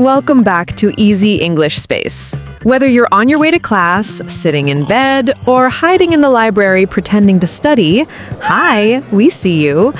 Welcome back to Easy English Space. Whether you're on your way to class, sitting in bed, or hiding in the library pretending to study, hi, we see you.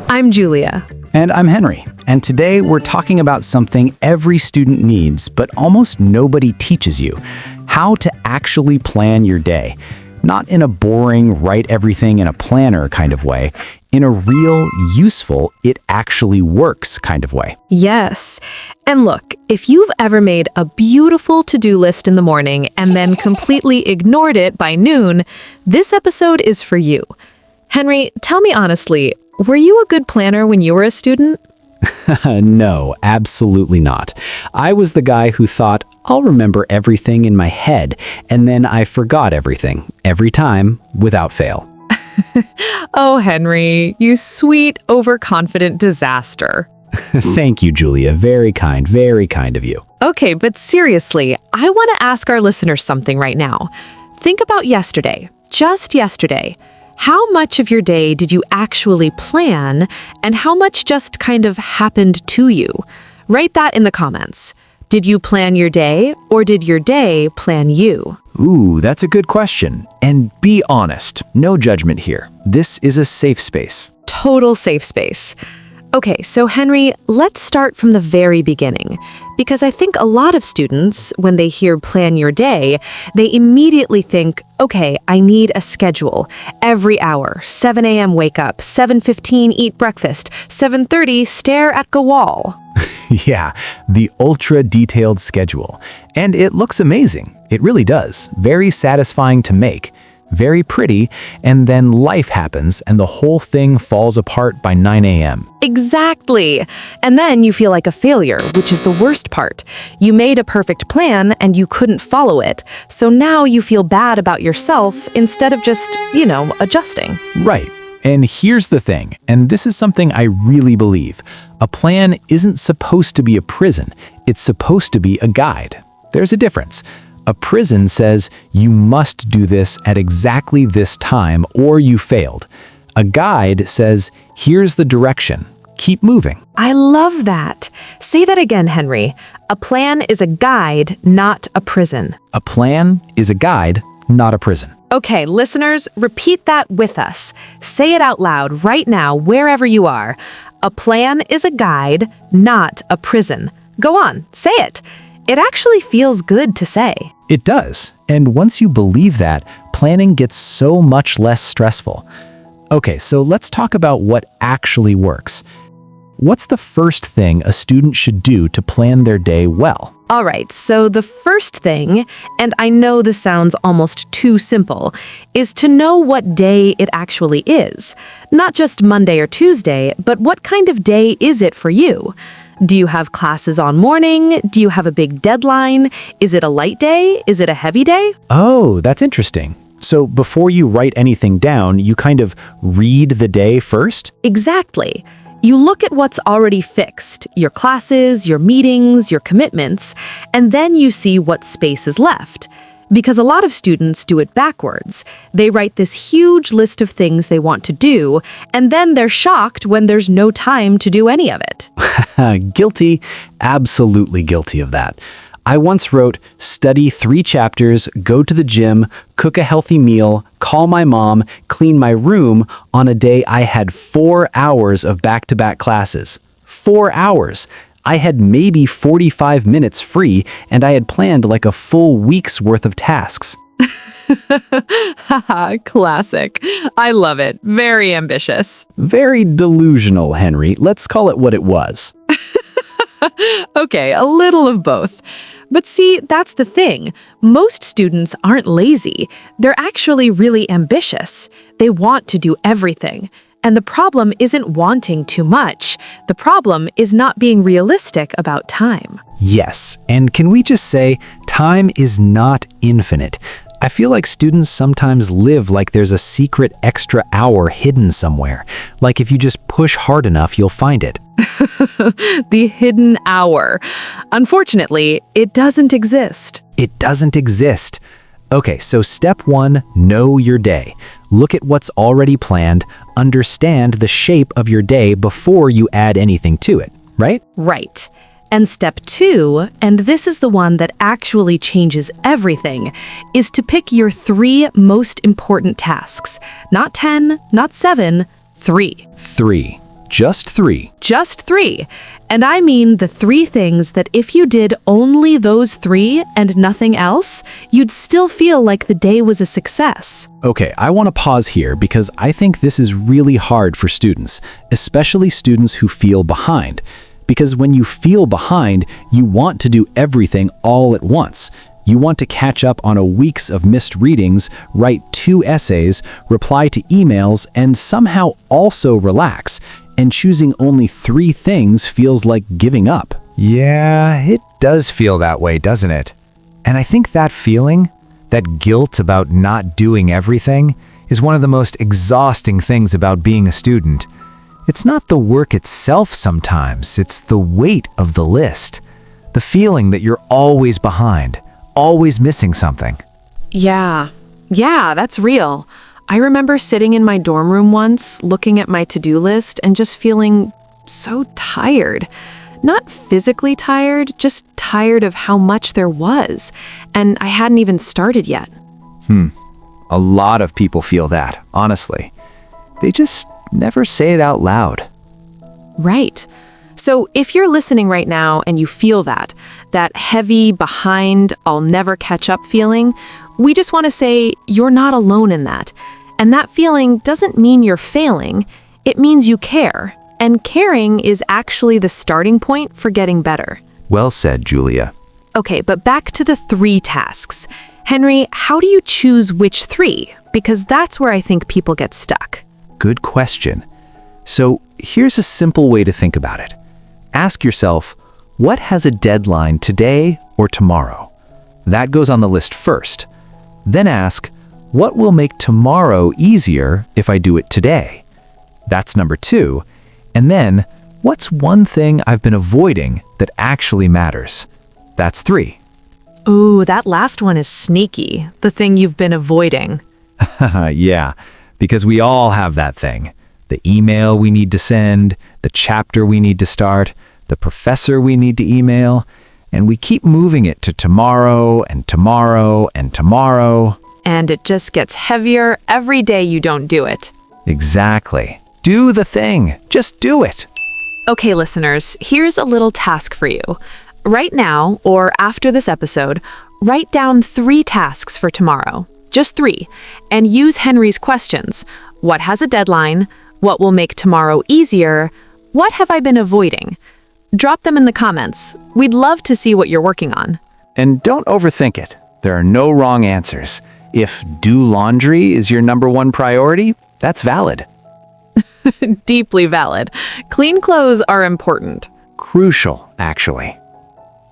I'm Julia. And I'm Henry. And today we're talking about something every student needs, but almost nobody teaches you: how to actually plan your day. Not in a boring, write everything in a planner kind of way, in a real, useful, it actually works kind of way. Yes. And look, if you've ever made a beautiful to-do list in the morning and then completely ignored it by noon, this episode is for you. Henry, tell me honestly, were you a good planner when you were a student? No, absolutely not. I was the guy who thought, I'll remember everything in my head, and then I forgot everything, every time, without fail. Oh, Henry, you sweet, overconfident disaster. Thank you, Julia. Very kind of you. Okay, but seriously, I want to ask our listeners something right now. Think about yesterday, just yesterday. How much of your day did you actually plan, and how much just kind of happened to you? Write that in the comments. Did you plan your day, or did your day plan you? Ooh, that's a good question. And be honest, no judgment here. This is a safe space. Total safe space. Okay, so Henry, let's start from the very beginning, because I think a lot of students, when they hear plan your day, they immediately think, okay, I need a schedule. Every hour, 7 a.m. wake up, 7:15 eat breakfast, 7:30 stare at the wall. Yeah, the ultra-detailed schedule. And it looks amazing. It really does. Very satisfying to make. Very pretty, and then life happens and the whole thing falls apart by 9 a.m. Exactly. And then you feel like a failure, which is the worst part. You made a perfect plan and you couldn't follow it. So now you feel bad about yourself instead of just, adjusting. Right. And here's the thing, and this is something I really believe. A plan isn't supposed to be a prison. It's supposed to be a guide. There's a difference. A prison says you must do this at exactly this time or you failed. A guide says, here's the direction. Keep moving. I love that. Say that again, Henry. A plan is a guide, not a prison. A plan is a guide, not a prison. Okay, listeners, repeat that with us. Say it out loud right now, wherever you are. A plan is a guide, not a prison. Go on, say it. It actually feels good to say. It does. And once you believe that, planning gets so much less stressful. Okay, so let's talk about what actually works. What's the first thing a student should do to plan their day well? All right, so the first thing, and I know this sounds almost too simple, is to know what day it actually is. Not just Monday or Tuesday, but what kind of day is it for you? Do you have classes on morning? Do you have a big deadline? Is it a light day? Is it a heavy day? Oh, that's interesting. So before you write anything down, you kind of read the day first? Exactly. You look at what's already fixed, your classes, your meetings, your commitments, and then you see what space is left. Because a lot of students do it backwards. They write this huge list of things they want to do, and then they're shocked when there's no time to do any of it. Guilty, absolutely guilty of that. I once wrote, study 3 chapters, go to the gym, cook a healthy meal, call my mom, clean my room on a day I had 4 hours of back-to-back classes. 4 hours! I had maybe 45 minutes free, and I had planned like a full week's worth of tasks. Haha, classic. I love it. Very ambitious. Very delusional, Henry. Let's call it what it was. Okay, a little of both. But see, that's the thing. Most students aren't lazy. They're actually really ambitious. They want to do everything. And the problem isn't wanting too much. The problem is not being realistic about time. Yes, and can we just say, time is not infinite. I feel like students sometimes live like there's a secret extra hour hidden somewhere. Like if you just push hard enough, you'll find it. The hidden hour. Unfortunately, it doesn't exist. It doesn't exist. Okay, so step 1, know your day. Look at what's already planned, understand the shape of your day before you add anything to it, right? Right. And step 2, and this is the one that actually changes everything, is to pick your 3 most important tasks. Not 10, not 7, 3. 3. Just 3. Just 3. And I mean the 3 things that if you did only those 3 and nothing else, you'd still feel like the day was a success. Okay, I want to pause here because I think this is really hard for students, especially students who feel behind. Because when you feel behind, you want to do everything all at once. You want to catch up on a weeks of missed readings, write 2 essays, reply to emails, and somehow also relax. And choosing only 3 things feels like giving up. Yeah, it does feel that way, doesn't it? And I think that feeling, that guilt about not doing everything, is one of the most exhausting things about being a student. It's not the work itself sometimes, it's the weight of the list. The feeling that you're always behind, always missing something. Yeah, that's real. I remember sitting in my dorm room once, looking at my to-do list and just feeling so tired. Not physically tired, just tired of how much there was. And I hadn't even started yet. A lot of people feel that, honestly. They just never say it out loud. Right. So if you're listening right now and you feel that heavy, behind, I'll never catch up feeling, we just want to say you're not alone in that. And that feeling doesn't mean you're failing. It means you care. And caring is actually the starting point for getting better. Well said, Julia. Okay, but back to the 3 tasks. Henry, how do you choose which 3? Because that's where I think people get stuck. Good question. So here's a simple way to think about it. Ask yourself, what has a deadline today or tomorrow? That goes on the list first. Then ask, what will make tomorrow easier if I do it today? That's number 2. And then, what's one thing I've been avoiding that actually matters? That's 3. Ooh, that last one is sneaky. The thing you've been avoiding. Yeah, because we all have that thing. The email we need to send, the chapter we need to start, the professor we need to email, and we keep moving it to tomorrow and tomorrow and tomorrow. And it just gets heavier every day you don't do it. Exactly. Do the thing. Just do it. Okay, listeners, here's a little task for you. Right now, or after this episode, write down 3 tasks for tomorrow. Just 3. And use Henry's questions. What has a deadline? What will make tomorrow easier? What have I been avoiding? Drop them in the comments. We'd love to see what you're working on. And don't overthink it. There are no wrong answers. If do laundry is your number 1 priority, that's valid. Deeply valid. Clean clothes are important. Crucial, actually.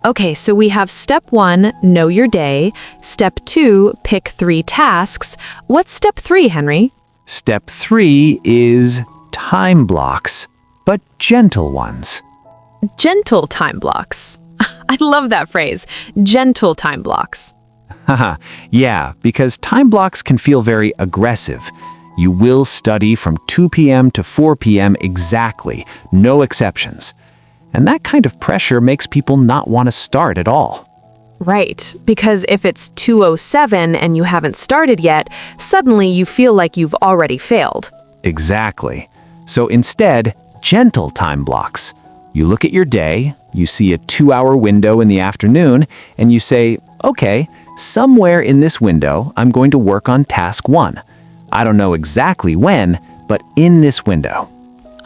Okay, so we have step 1, know your day. Step 2, pick 3 tasks. What's step 3, Henry? Step 3 is time blocks, but gentle ones. Gentle time blocks. I love that phrase. Gentle time blocks. Haha, yeah, because time blocks can feel very aggressive. You will study from 2 p.m. to 4 p.m. exactly, no exceptions. And that kind of pressure makes people not want to start at all. Right, because if it's 2:07 and you haven't started yet, suddenly you feel like you've already failed. Exactly. So instead, gentle time blocks. You look at your day, you see a 2-hour window in the afternoon, and you say, okay, somewhere in this window, I'm going to work on task 1. I don't know exactly when, but in this window.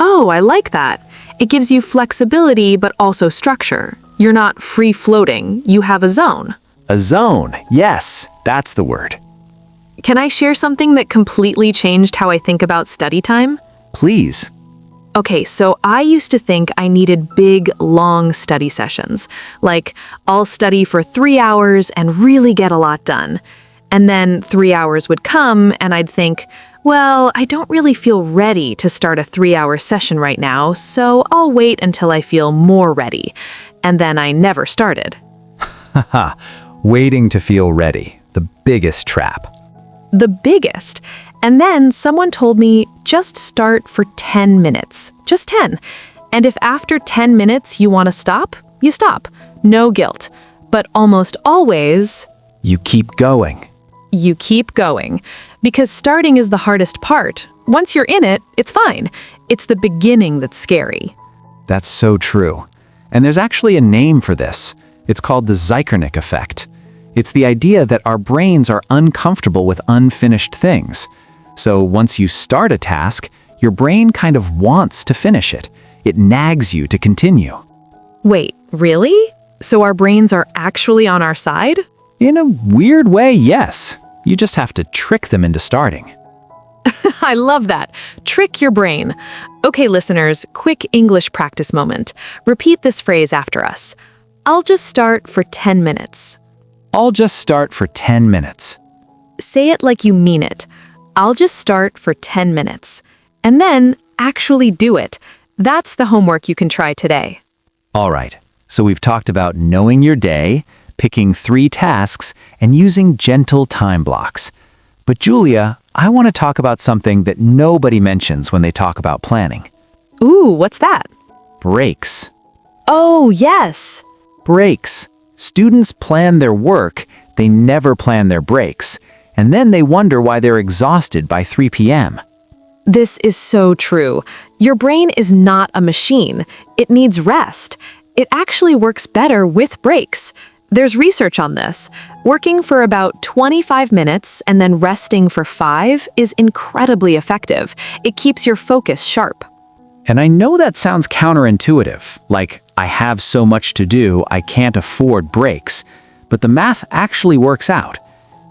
Oh, I like that. It gives you flexibility, but also structure. You're not free-floating. You have a zone. A zone, yes, that's the word. Can I share something that completely changed how I think about study time? Please. Okay, so I used to think I needed big, long study sessions. Like, I'll study for 3 hours and really get a lot done. And then 3 hours would come and I'd think, well, I don't really feel ready to start a 3-hour session right now, so I'll wait until I feel more ready. And then I never started. Haha, waiting to feel ready, the biggest trap. The biggest. And then someone told me, just start for 10 minutes. Just 10. And if after 10 minutes you want to stop, you stop. No guilt. But almost always, You keep going. you keep going. Because starting is the hardest part. Once you're in it, it's fine. It's the beginning that's scary. That's so true. And there's actually a name for this. It's called the Zeigarnik effect. It's the idea that our brains are uncomfortable with unfinished things. So once you start a task, your brain kind of wants to finish it. It nags you to continue. Wait, really? So our brains are actually on our side? In a weird way, yes. You just have to trick them into starting. I love that. Trick your brain. Okay, listeners, quick English practice moment. Repeat this phrase after us. I'll just start for 10 minutes. I'll just start for 10 minutes. Say it like you mean it. I'll just start for 10 minutes. And then actually do it. That's the homework you can try today. All right, so we've talked about knowing your day, picking 3 tasks, and using gentle time blocks. But Julia, I want to talk about something that nobody mentions when they talk about planning. Ooh, what's that? Breaks. Oh, yes. Breaks. Students plan their work, they never plan their breaks, and then they wonder why they're exhausted by 3 p.m. This is so true. Your brain is not a machine. It needs rest. It actually works better with breaks. There's research on this. Working for about 25 minutes and then resting for 5 is incredibly effective. It keeps your focus sharp. And I know that sounds counterintuitive, like I have so much to do, I can't afford breaks. But the math actually works out.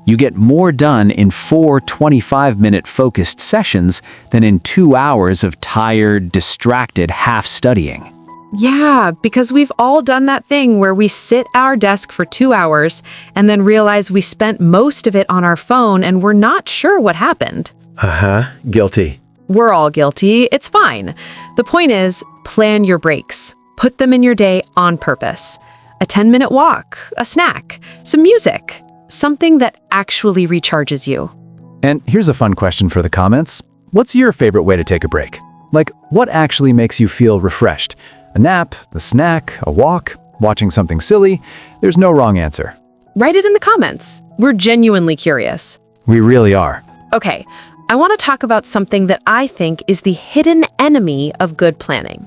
You get more done in 4 25-minute focused sessions than in 2 hours of tired, distracted half-studying. Yeah, because we've all done that thing where we sit at our desk for 2 hours and then realize we spent most of it on our phone and we're not sure what happened. Guilty. We're all guilty. It's fine. The point is, plan your breaks. Put them in your day on purpose. A 10-minute walk, a snack, some music, something that actually recharges you. And here's a fun question for the comments. What's your favorite way to take a break? Like, what actually makes you feel refreshed? A nap, a snack, a walk, watching something silly? There's no wrong answer. Write it in the comments. We're genuinely curious. We really are. Okay, I want to talk about something that I think is the hidden enemy of good planning.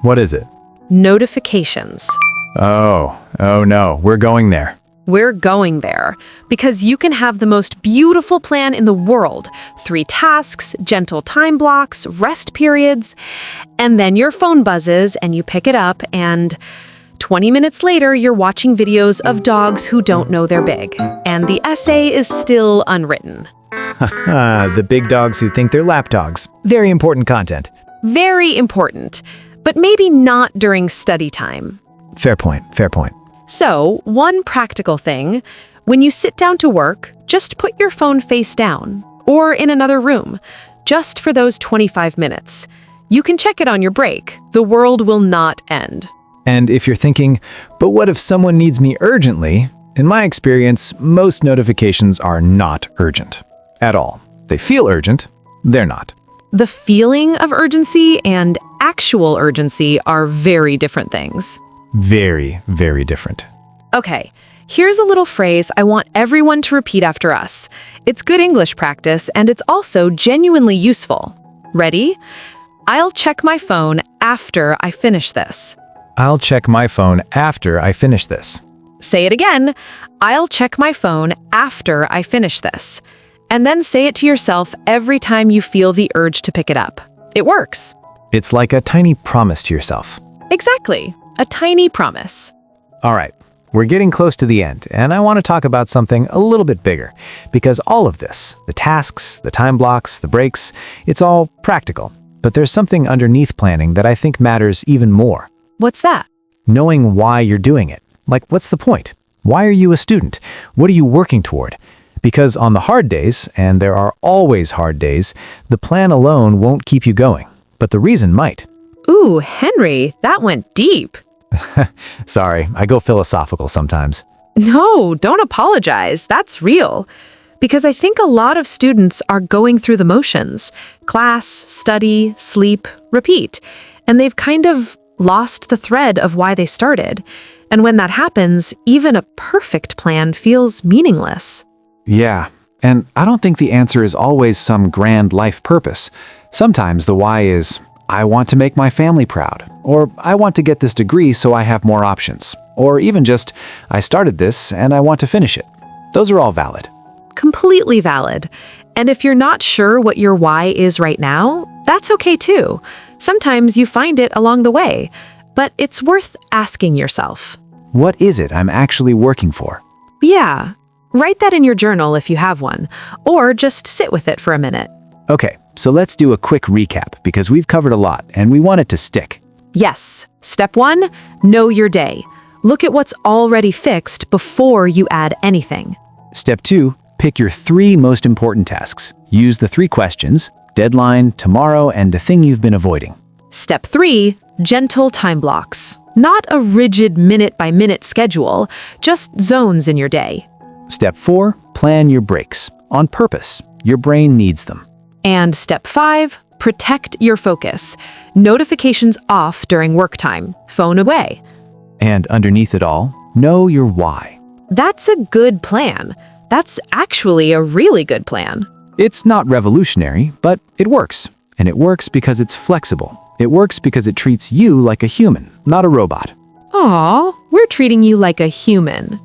What is it? Notifications. Oh no, we're going there. We're going there because you can have the most beautiful plan in the world. 3 tasks, gentle time blocks, rest periods, and then your phone buzzes and you pick it up and 20 minutes later you're watching videos of dogs who don't know they're big. And the essay is still unwritten. The big dogs who think they're lap dogs. Very important content. Very important, but maybe not during study time. Fair point. So, one practical thing, when you sit down to work, just put your phone face down or in another room, just for those 25 minutes. You can check it on your break. The world will not end. And if you're thinking, but what if someone needs me urgently? In my experience, most notifications are not urgent at all. They feel urgent, they're not. The feeling of urgency and actual urgency are very different things. Very, very different. Okay, here's a little phrase I want everyone to repeat after us. It's good English practice, and it's also genuinely useful. Ready? I'll check my phone after I finish this. I'll check my phone after I finish this. Say it again. I'll check my phone after I finish this. And then say it to yourself every time you feel the urge to pick it up. It works. It's like a tiny promise to yourself. Exactly. A tiny promise. All right, we're getting close to the end, and I want to talk about something a little bit bigger, because all of this, the tasks, the time blocks, the breaks, it's all practical. But there's something underneath planning that I think matters even more. What's that? Knowing why you're doing it. Like, what's the point? Why are you a student? What are you working toward? Because on the hard days, and there are always hard days, the plan alone won't keep you going, but the reason might. Ooh, Henry, that went deep. Sorry, I go philosophical sometimes. No, don't apologize. That's real. Because I think a lot of students are going through the motions. Class, study, sleep, repeat. And they've kind of lost the thread of why they started. And when that happens, even a perfect plan feels meaningless. Yeah, and I don't think the answer is always some grand life purpose. Sometimes the why is, I want to make my family proud, or I want to get this degree so I have more options, or even just, I started this and I want to finish it. Those are all valid. Completely valid. And if you're not sure what your why is right now, that's okay too. Sometimes you find it along the way, but it's worth asking yourself. What is it I'm actually working for? Yeah, write that in your journal if you have one, or just sit with it for a minute. Okay, so let's do a quick recap because we've covered a lot and we want it to stick. Yes. Step 1, know your day. Look at what's already fixed before you add anything. Step 2, pick your 3 most important tasks. Use the 3 questions, deadline, tomorrow, and the thing you've been avoiding. Step 3, gentle time blocks. Not a rigid minute-by-minute schedule, just zones in your day. Step 4, plan your breaks. On purpose. Your brain needs them. And step 5, protect your focus. Notifications off during work time, phone away. And underneath it all, know your why. That's a good plan. That's actually a really good plan. It's not revolutionary, but it works. And it works because it's flexible. It works because it treats you like a human, not a robot. Aw, we're treating you like a human.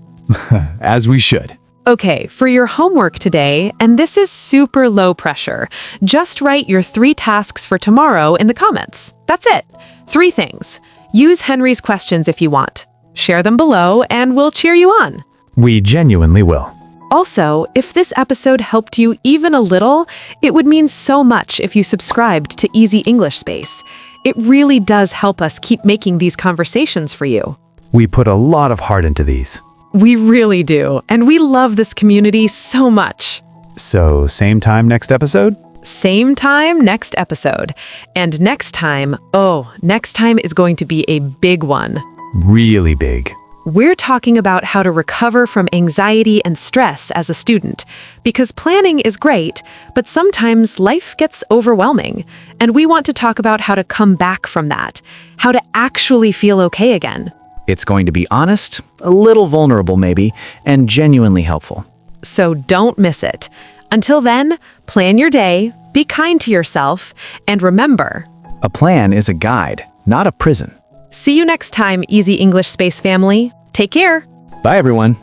As we should. Okay, for your homework today, and this is super low pressure, just write your 3 tasks for tomorrow in the comments. That's it. 3 things. Use Henry's questions if you want. Share them below and we'll cheer you on. We genuinely will. Also, if this episode helped you even a little, it would mean so much if you subscribed to Easy English Space. It really does help us keep making these conversations for you. We put a lot of heart into these. We really do, and we love this community so much. So, same time next episode? Same time next episode. And next time is going to be a big one. Really big. We're talking about how to recover from anxiety and stress as a student, because planning is great, but sometimes life gets overwhelming, and we want to talk about how to come back from that, how to actually feel okay again. It's going to be honest, a little vulnerable maybe, and genuinely helpful. So don't miss it. Until then, plan your day, be kind to yourself, and remember, A plan is a guide, not a prison. see you next time, Easy English Space family. Take care. Bye, everyone.